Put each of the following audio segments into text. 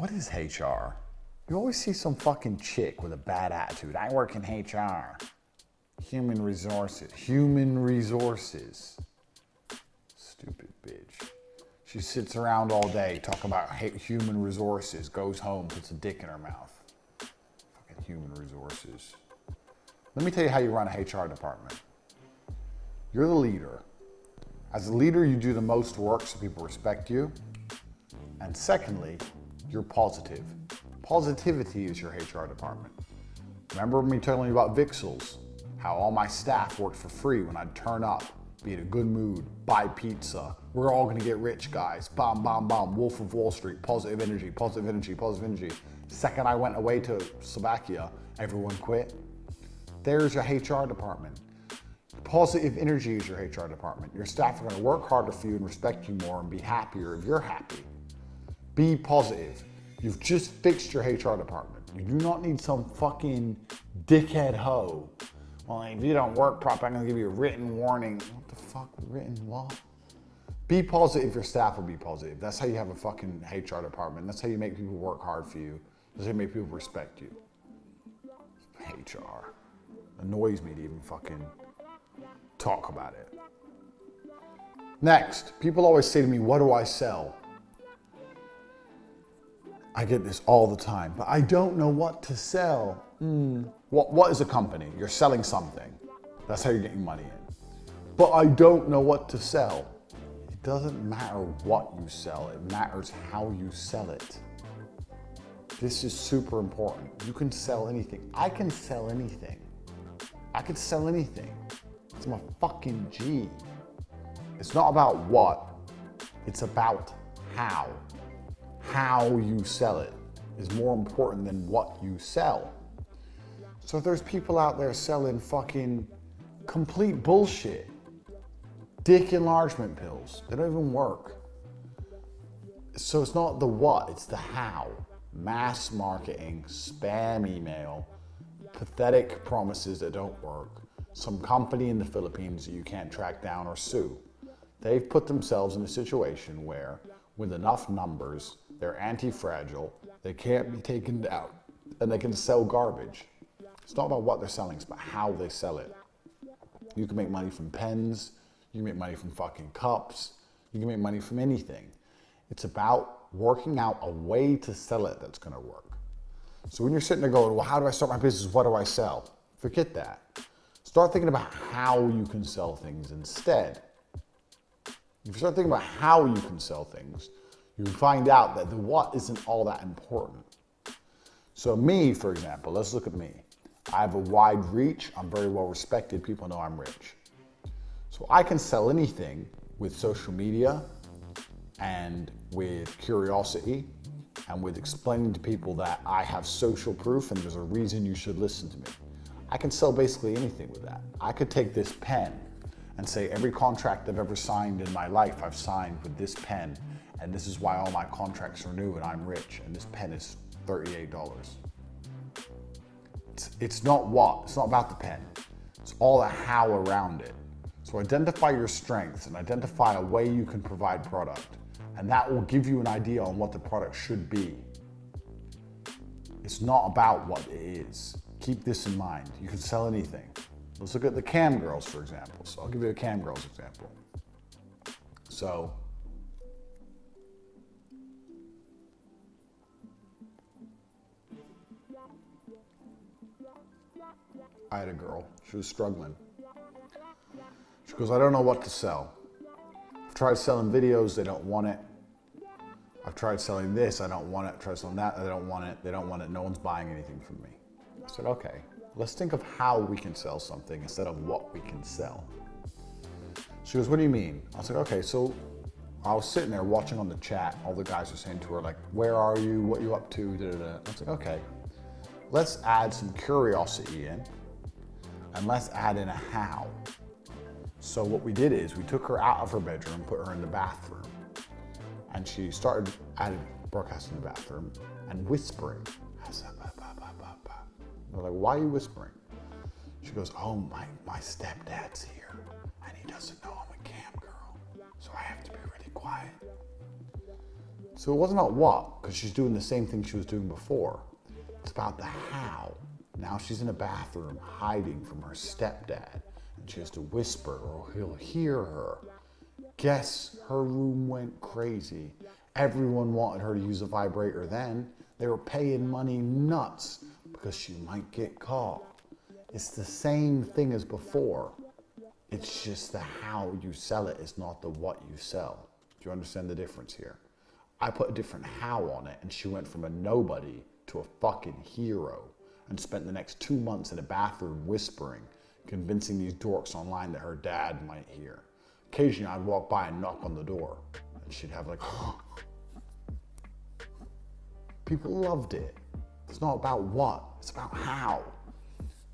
what is HR? You always see some fucking chick with a bad attitude. I work in HR. Human resources. Stupid bitch. She sits around all day, talking about human resources, goes home, puts a dick in her mouth. Fucking human resources. Let me tell you how you run a HR department. You're the leader. As a leader, you do the most work so people respect you. And secondly, you're positive. Positivity is your HR department. Remember me telling you about Vixels? How all my staff worked for free when I'd turn up, be in a good mood, buy pizza. We're all gonna get rich, guys. Bomb, bomb, bomb. Wolf of Wall Street. Positive energy, positive energy, positive energy. Second I went away to Slovakia, everyone quit. There's your HR department. Positive energy is your HR department. Your staff are gonna work harder for you and respect you more and be happier if you're happy. Be positive. You've just fixed your HR department. You do not need some fucking dickhead hoe. Well, if you don't work properly, I'm gonna give you a written warning. What the fuck, written what? Be positive, your staff will be positive. That's how you have a fucking HR department. That's how you make people work hard for you. That's how you make people respect you. HR. Annoys me to even fucking talk about it. Next, people always say to me, what do I sell? I get this all the time, but I don't know what to sell. What is a company? You're selling something. That's how you're getting money in. But I don't know what to sell. It doesn't matter what you sell. It matters how you sell it. This is super important. You can sell anything. I can sell anything. I can sell anything. It's my fucking G. It's not about what. It's about how. How you sell it is more important than what you sell. So there's people out there selling fucking complete bullshit. Dick enlargement pills. They don't even work. So it's not the what, it's the how. Mass marketing, spam email, pathetic promises that don't work. Some company in the Philippines that you can't track down or sue. They've put themselves in a situation where, with enough numbers, they're anti-fragile, they can't be taken down, and they can sell garbage. It's not about what they're selling, it's about how they sell it. You can make money from pens, you can make money from fucking cups, you can make money from anything. It's about working out a way to sell it that's gonna work. So when you're sitting there going, well, how do I start my business? What do I sell? Forget that. Start thinking about how you can sell things instead. If you start thinking about how you can sell things, you find out that the what isn't all that important. So me, for example, let's look at me. I have a wide reach. I'm very well respected. People know I'm rich. So I can sell anything with social media and with curiosity and with explaining to people that I have social proof and there's a reason you should listen to me. I can sell basically anything with that. I could take this pen and say every contract I've ever signed in my life, I've signed with this pen, and this is why all my contracts are new and I'm rich, and this pen is $38. It's not what, it's not about the pen. It's all the how around it. So identify your strengths and identify a way you can provide product, and that will give you an idea on what the product should be. It's not about what it is. Keep this in mind. You can sell anything. Let's look at the cam girls, for example. So I'll give you a cam girls example. So I had a girl, she was struggling. She goes, I don't know what to sell. I've tried selling videos, they don't want it. I've tried selling this, I don't want it. I've tried selling that, they don't want it. They don't want it, no one's buying anything from me. I said, okay, let's think of how we can sell something instead of what we can sell. She goes, what do you mean? I was like, okay, so I was sitting there watching on the chat, all the guys were saying to her, like, where are you, what are you up to, da, da, da. I was like, okay, let's add some curiosity in, and let's add in a how. So what we did is we took her out of her bedroom and put her in the bathroom. And she started broadcasting the bathroom and whispering. We're like, why are you whispering? She goes, oh, my stepdad's here and he doesn't know I'm a cam girl. So I have to be really quiet. So it wasn't about what, because she's doing the same thing she was doing before. It's about the how. Now she's in a bathroom hiding from her stepdad, and she has to whisper or he'll hear her. Guess her room went crazy. Everyone wanted her to use a vibrator then. They were paying money nuts because she might get caught. It's the same thing as before. It's just the how you sell it is not the what you sell. Do you understand the difference here? I put a different how on it, and she went from a nobody to a fucking hero and spent the next 2 months in a bathroom whispering, convincing these dorks online that her dad might hear. Occasionally I'd walk by and knock on the door, and she'd have like, people loved it. It's not about what, it's about how.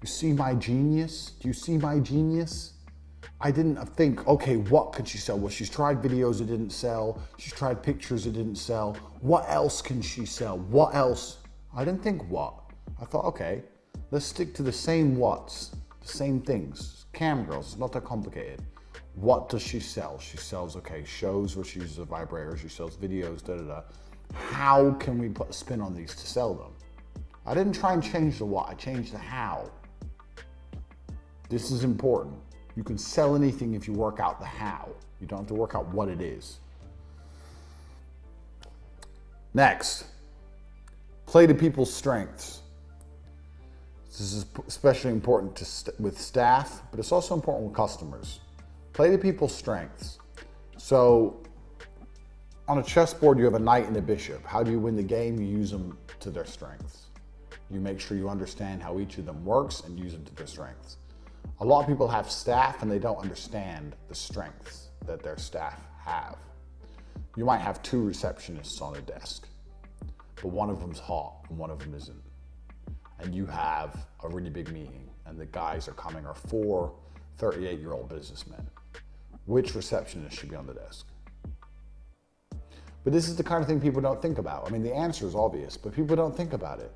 You see my genius? Do you see my genius? I didn't think, okay, what could she sell? Well, she's tried videos, it didn't sell. She's tried pictures, it didn't sell. What else can she sell? What else? I didn't think what. I thought, okay, let's stick to the same what's, the same things. Cam girls, it's not that complicated. What does she sell? She sells, okay, shows where she uses a vibrator, she sells videos, da-da-da. How can we put a spin on these to sell them? I didn't try and change the what, I changed the how. This is important. You can sell anything if you work out the how. You don't have to work out what it is. Next, play to people's strengths. This is especially important with staff, but it's also important with customers. Play to people's strengths. So on a chessboard, you have a knight and a bishop. How do you win the game? You use them to their strengths. You make sure you understand how each of them works and use them to their strengths. A lot of people have staff and they don't understand the strengths that their staff have. You might have 2 receptionists on a desk, but one of them's hot and one of them isn't. And you have a really big meeting and the guys are coming are 4 38-year-old businessmen. Which receptionist should be on the desk? But this is the kind of thing people don't think about. I mean, the answer is obvious, but people don't think about it.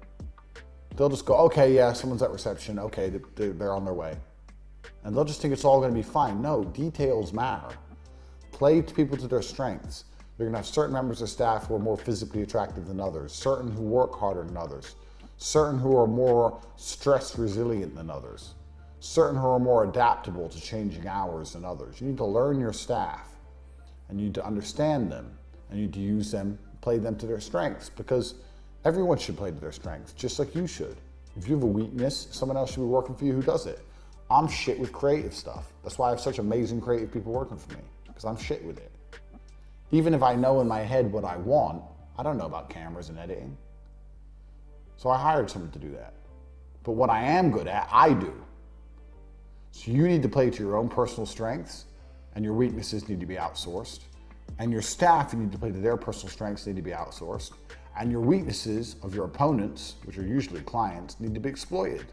They'll just go, okay, yeah, someone's at reception. Okay, they're on their way. And they'll just think it's all going to be fine. No, details matter. Play to people to their strengths. You're going to have certain members of staff who are more physically attractive than others, certain who work harder than others, certain who are more stress resilient than others, certain who are more adaptable to changing hours than others. You need to learn your staff and you need to understand them and you need to use them, play them to their strengths, because everyone should play to their strengths, just like you should. If you have a weakness, someone else should be working for you who does it. I'm shit with creative stuff. That's why I have such amazing creative people working for me, because I'm shit with it. Even if I know in my head what I want, I don't know about cameras and editing. So I hired someone to do that. But what I am good at, I do. So you need to play to your own personal strengths, and your weaknesses need to be outsourced. And your staff, you need to play to their personal strengths, need to be outsourced. And your weaknesses of your opponents, which are usually clients, need to be exploited.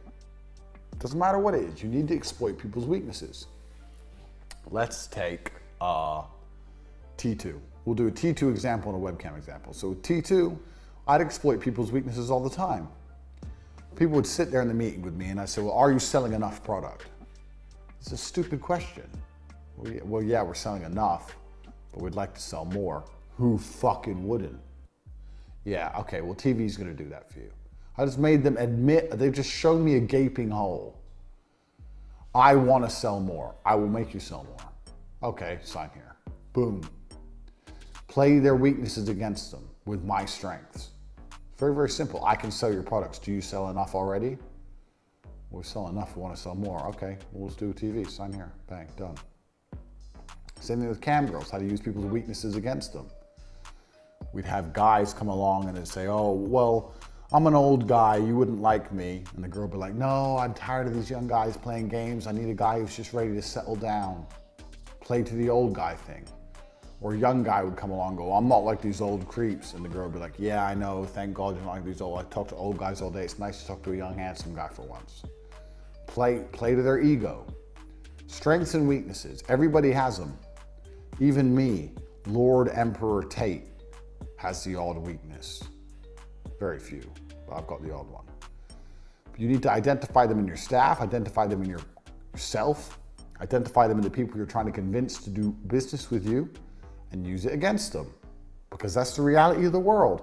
Doesn't matter what it is, you need to exploit people's weaknesses. Let's take T2. We'll do a T2 example and a webcam example. So with T2, I'd exploit people's weaknesses all the time. People would sit there in the meeting with me and I'd say, well, are you selling enough product? It's a stupid question. Well, yeah, we're selling enough, but we'd like to sell more. Who fucking wouldn't? Yeah, okay, well, TV's gonna do that for you. I just made them admit, they've just shown me a gaping hole. I wanna sell more. I will make you sell more. Okay, sign here. Boom. Play their weaknesses against them with my strengths. Very, very simple. I can sell your products. Do you sell enough already? We sell enough, we wanna sell more. Okay, well, let's do a TV, sign here, bang, done. Same thing with cam girls, how to use people's weaknesses against them. We'd have guys come along and they'd say, oh, well, I'm an old guy, you wouldn't like me. And the girl would be like, no, I'm tired of these young guys playing games. I need a guy who's just ready to settle down. Play to the old guy thing. Or a young guy would come along and go, I'm not like these old creeps. And the girl would be like, yeah, I know, thank God you're not like these old, I talk to old guys all day. It's nice to talk to a young, handsome guy for once. Play to their ego. Strengths and weaknesses, everybody has them. Even me, Lord Emperor Tate, has the odd weakness. Very few, but I've got the odd one. But you need to identify them in your staff, identify them in yourself, identify them in the people you're trying to convince to do business with you, and use it against them. because that's the reality of the world.